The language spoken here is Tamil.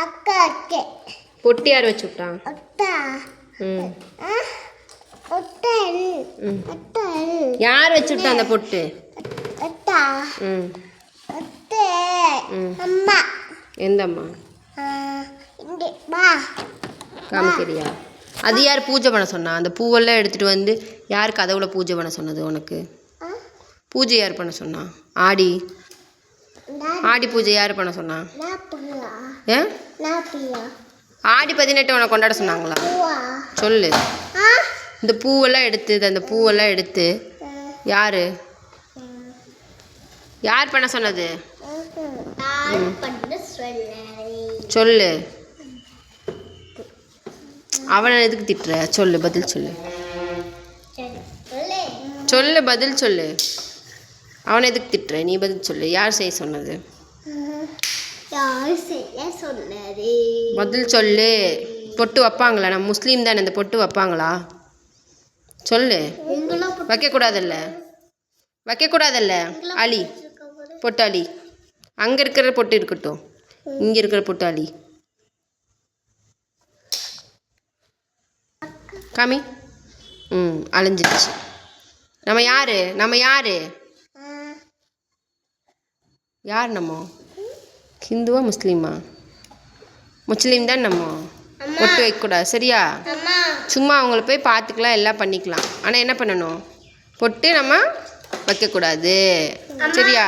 அக்கா அக்கே பொட்டு யார் வச்சு விட்டான்? அத்தா ம் ஒட்டல் ஒட்டல் யார் வச்சு விட்டா அந்த பொட்டு? அத்தா ம் அத்தே ம் அம்மா எந்த அம்மா? இங்கே வா காமிக்கிறியா? அது யார் பூஜை பண்ண சொன்னா? அந்த பூவெல்லாம் எடுத்துகிட்டு வந்து யார் கதவுல பூஜை பண்ண சொன்னது உனக்கு? பூஜை யார் பண்ண சொன்னா? ஆடி ஆடி பூஜை யார் பண்ண சொன்னா? ஏ ஆடி 18 உனக்கு கொண்டாட சொன்னாங்களா? சொல்லு. இந்த பூவெல்லாம் எடுத்து அந்த பூவெல்லாம் எடுத்து யார் யார் பண்ண சொன்னது? சொல்லு. அவனை எதுக்கு திட்டுற? சொல்லு, பதில் சொல்லு. சொல்லு, பதில் சொல்லு. அவனை எதுக்கு திட்டுற? நீ பதில் சொல்லு. யார் செய்ய சொன்னது? பதில் சொல்லு. பொட்டு வைப்பாங்களா? நம்ம முஸ்லீம் தானே, இந்த பொட்டு வைப்பாங்களா? சொல்லு. வைக்கக்கூடாதல்ல, வைக்கக்கூடாதல்ல. அலி பொட்டு அலி. அங்கே இருக்கிற பொட்டு இருக்கட்டும், இங்கே இருக்கிற பொட்டு அலி. காமி. அழிஞ்சிடுச்சு. நம்ம யாரு? நம்ம யாரு? யார் நம்ம? ஹிந்துவா முஸ்லீமா? முஸ்லீம் தான் நம்ம. பொட்டு வைக்கக்கூடாது, சரியா? சும்மா அவங்கள போய் பார்த்துக்கலாம், எல்லாம் பண்ணிக்கலாம். ஆனால் என்ன பண்ணணும்? பொட்டு நம்ம வைக்கக்கூடாது, சரியா?